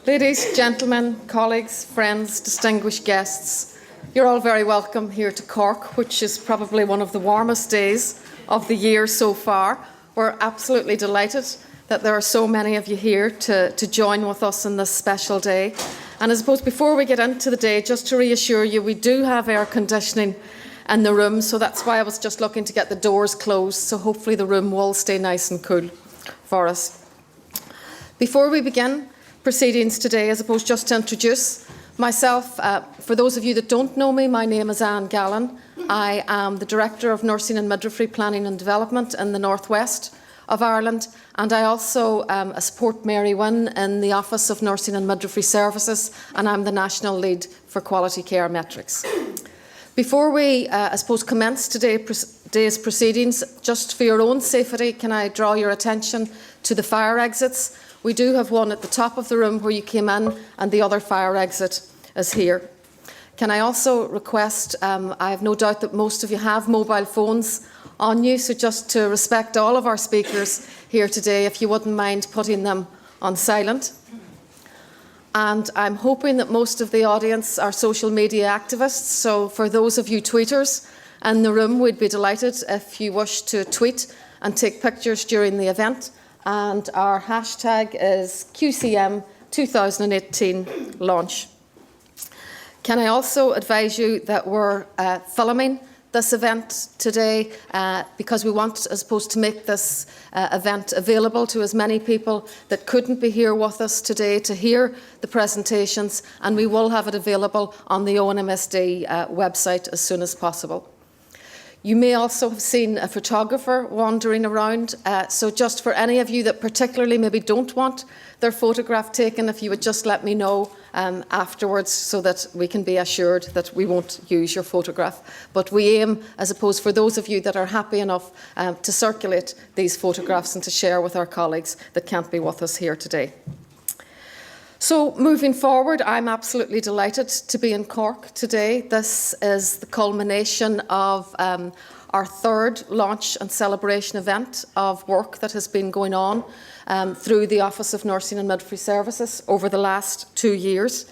Ladies, gentlemen, colleagues, friends, distinguished guests, you're all very welcome here to Cork, which is probably one of the warmest days of the year so far. We're absolutely delighted that there are so many of you here to join with us on this special day. And I suppose before we get into the day, just to reassure you, we do have air conditioning in the room, so that's why I was just looking to get the doors closed, so hopefully the room will stay nice and cool for us. Before we begin proceedings today, I suppose just to introduce myself. For those of you that don't know me, my name is Gallen. I am the Director of Nursing and Midwifery Planning and Development in the North West of Ireland, and I also support Mary Wynne in the Office of Nursing and Midwifery Services, and I'm the National Lead for Quality Care Metrics. Before we, I suppose, commence today's proceedings, just for your own safety, can I draw your attention to the fire exits? We do have one at the top of the room where you came in, and the other fire exit is here. Can I also request, I have no doubt that most of you have mobile phones on you, so just to respect all of our speakers here today, if you wouldn't mind putting them on silent. And I'm hoping that most of the audience are social media activists, so for those of you tweeters in the room, we'd be delighted if you wish to tweet and take pictures during the event. And our hashtag is QCM 2018 launch. Can I also advise you that we're filming this event today because we want, I suppose, to make this event available to as many people that couldn't be here with us today to hear the presentations, and we will have it available on the ONMSD website as soon as possible. You may also have seen a photographer wandering around, so just for any of you that particularly maybe don't want their photograph taken, if you would just let me know afterwards so that we can be assured that we won't use your photograph. But we aim, I suppose, for those of you that are happy enough to circulate these photographs and to share with our colleagues that can't be with us here today. So moving forward, I'm absolutely delighted to be in Cork today. This is the culmination of our third launch and celebration event of work that has been going on through the Office of Nursing and Midwifery Services over the last 2 years.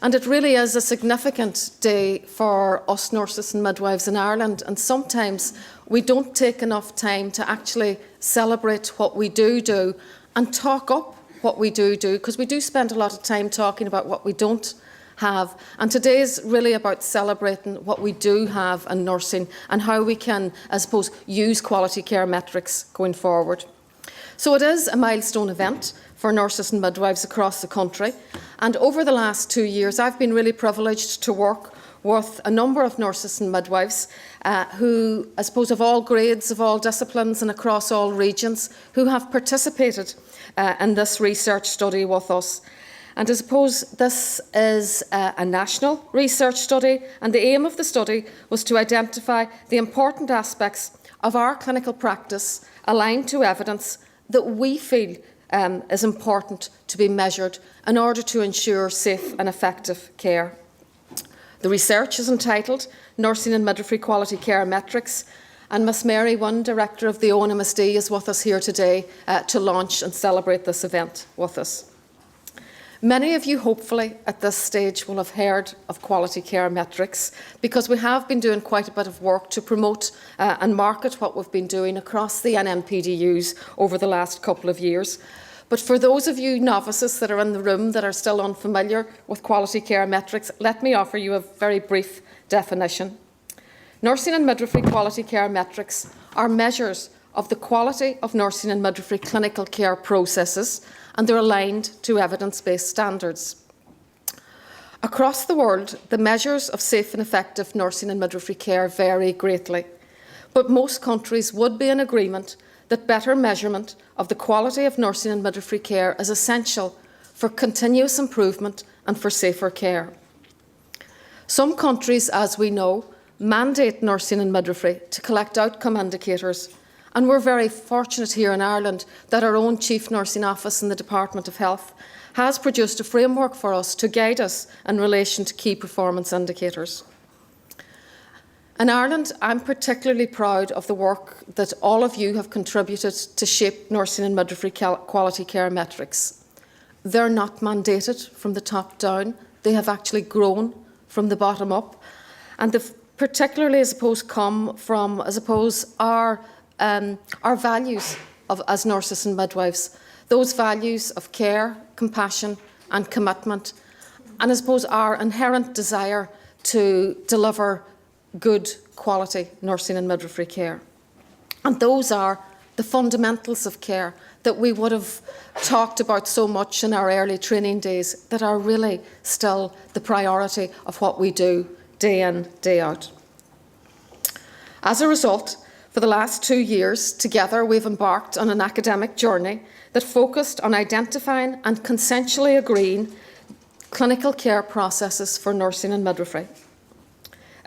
And it really is a significant day for us nurses and midwives in Ireland, and sometimes we don't take enough time to actually celebrate what we do and talk up what we do, because we do spend a lot of time talking about what we don't have. And today is really about celebrating what we do have in nursing and how we can, I suppose, use quality care metrics going forward. So it is a milestone event for nurses and midwives across the country. And over the last 2 years, I've been really privileged to work with a number of nurses and midwives who, I suppose, of all grades, of all disciplines and across all regions, who have participated in this research study with us. And I suppose this is a national research study, and the aim of the study was to identify the important aspects of our clinical practice aligned to evidence that we feel is important to be measured in order to ensure safe and effective care. The research is entitled Nursing and Midwifery Quality Care Metrics, and Miss Mary Wynne, Director of the ONMSD, is with us here today to launch and celebrate this event with us. Many of you, hopefully, at this stage will have heard of quality care metrics, because we have been doing quite a bit of work to promote and market what we've been doing across the NMPDUs over the last couple of years. But for those of you novices that are in the room that are still unfamiliar with quality care metrics, let me offer you a very brief definition. Nursing and midwifery quality care metrics are measures of the quality of nursing and midwifery clinical care processes, and they're aligned to evidence-based standards. Across the world, the measures of safe and effective nursing and midwifery care vary greatly, but most countries would be in agreement that better measurement of the quality of nursing and midwifery care is essential for continuous improvement and for safer care. Some countries, as we know, mandate nursing and midwifery to collect outcome indicators, and we're very fortunate here in Ireland that our own Chief Nursing Office in the Department of Health has produced a framework for us to guide us in relation to key performance indicators. In Ireland, I'm particularly proud of the work that all of you have contributed to shape nursing and midwifery quality care metrics. they're not mandated from the top down. They have actually grown from the bottom up. And they've particularly, I suppose, come from, I suppose, our values as nurses and midwives. Those values of care, compassion and commitment. And I suppose our inherent desire to deliver good quality nursing and midwifery care. And those are the fundamentals of care that we would have talked about so much in our early training days, that are really still the priority of what we do day in, day out. As a result, for the last 2 years, together we've embarked on an academic journey that focused on identifying and consensually agreeing clinical care processes for nursing and midwifery.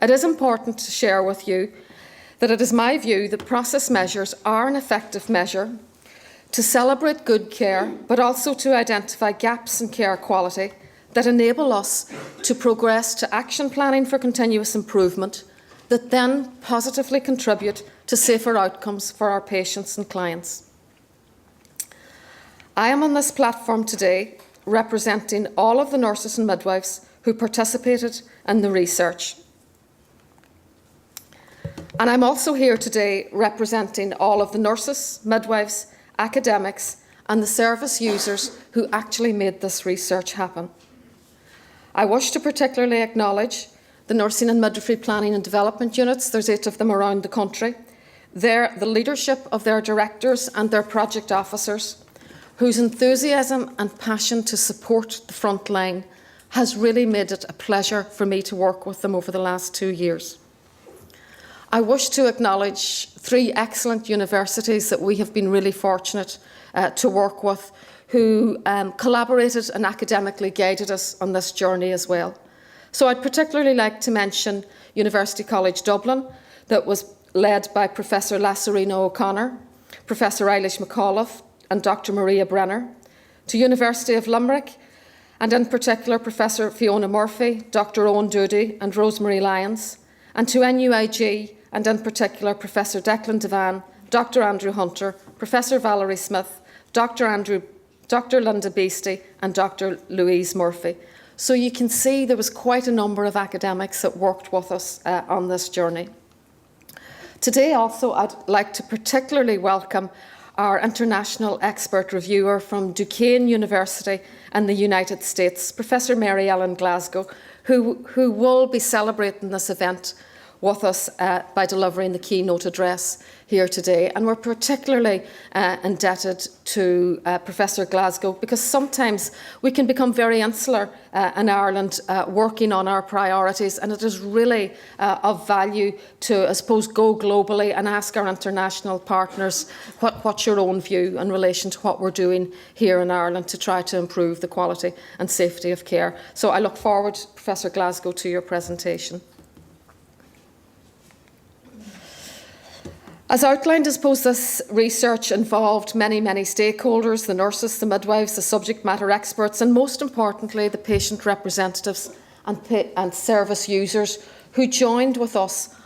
It is important to share with you that it is my view that process measures are an effective measure to celebrate good care, but also to identify gaps in care quality that enable us to progress to action planning for continuous improvement that then positively contribute to safer outcomes for our patients and clients. I am on this platform today representing all of the nurses and midwives who participated in the research. And I'm also here today representing all of the nurses, midwives, academics and the service users who actually made this research happen. I wish to particularly acknowledge the nursing and midwifery planning and development units. There's 8 of them around the country. The leadership of their directors and their project officers, whose enthusiasm and passion to support the front line has really made it a pleasure for me to work with them over the last 2 years. I wish to acknowledge 3 excellent universities that we have been really fortunate to work with, who collaborated and academically guided us on this journey as well. So I'd particularly like to mention University College Dublin, that was led by Professor Lassarina O'Connor, Professor Eilish McAuliffe and Dr. Maria Brenner, to University of Limerick, and in particular Professor Fiona Murphy, Dr. Owen Doody and Rosemary Lyons, and to NUIG, and in particular Professor Declan Devan, Dr. Andrew Hunter, Professor Valerie Smith, Dr. Linda Beastie and Dr. Louise Murphy. So you can see there was quite a number of academics that worked with us on this journey. Today also I'd like to particularly welcome our international expert reviewer from Duquesne University in the United States, Professor Mary Ellen Glasgow, who will be celebrating this event with us by delivering the keynote address here today. And we're particularly indebted to Professor Glasgow, because sometimes we can become very insular in Ireland working on our priorities, and it is really of value to, I suppose, go globally and ask our international partners what's your own view in relation to what we're doing here in Ireland to try to improve the quality and safety of care. So I look forward, Professor Glasgow, to your presentation. As outlined, I suppose this research involved many, many stakeholders, the nurses, the midwives, the subject matter experts, and most importantly, the patient representatives and service users who joined with us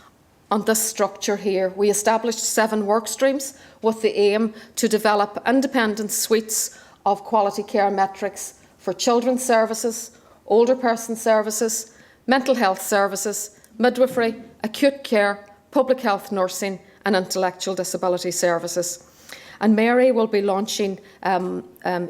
on this structure here. We established 7 work streams with the aim to develop independent suites of quality care metrics for children's services, older person services, mental health services, midwifery, acute care, public health nursing, and intellectual disability services. And Mary will be launching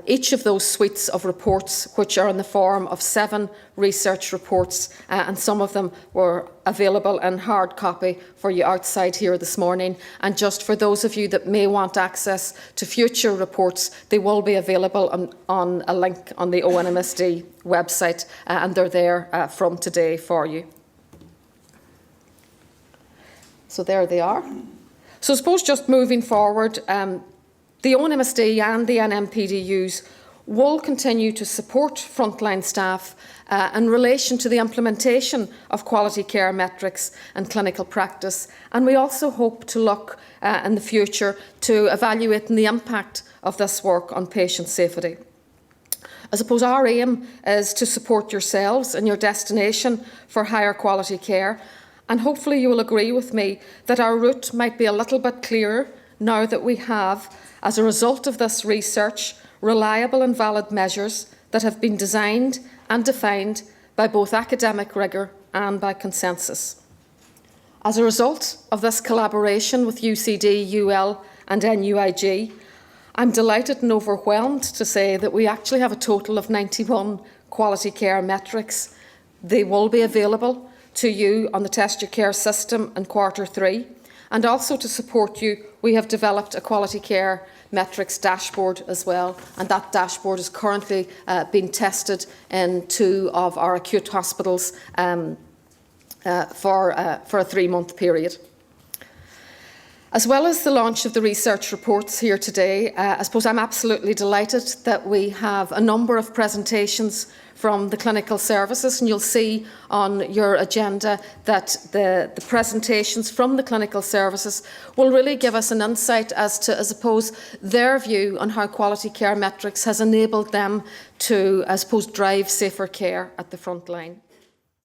each of those suites of reports, which are in the form of 7 research reports, and some of them were available in hard copy for you outside here this morning. And just for those of you that may want access to future reports, they will be available on a link on the ONMSD website, and they're there from today for you. So there they are. So I suppose just moving forward, the ONMSD and the NMPDUs will continue to support frontline staff in relation to the implementation of quality care metrics and clinical practice. And we also hope to look in the future to evaluating the impact of this work on patient safety. I suppose our aim is to support yourselves in your destination for higher quality care. And hopefully you will agree with me that our route might be a little bit clearer now that we have, as a result of this research, reliable and valid measures that have been designed and defined by both academic rigour and by consensus. As a result of this collaboration with UCD, UL and NUIG, I'm delighted and overwhelmed to say that we actually have a total of 91 quality care metrics. They will be available to you on the Test Your Care system in Q3. And also to support you, we have developed a quality care metrics dashboard as well, and that dashboard is currently being tested in 2 of our acute hospitals for a 3-month period. As well as the launch of the research reports here today, I suppose I'm absolutely delighted that we have a number of presentations from the clinical services, and you'll see on your agenda that the presentations from the clinical services will really give us an insight as to, I suppose, their view on how quality care metrics has enabled them to, I suppose, drive safer care at the front line.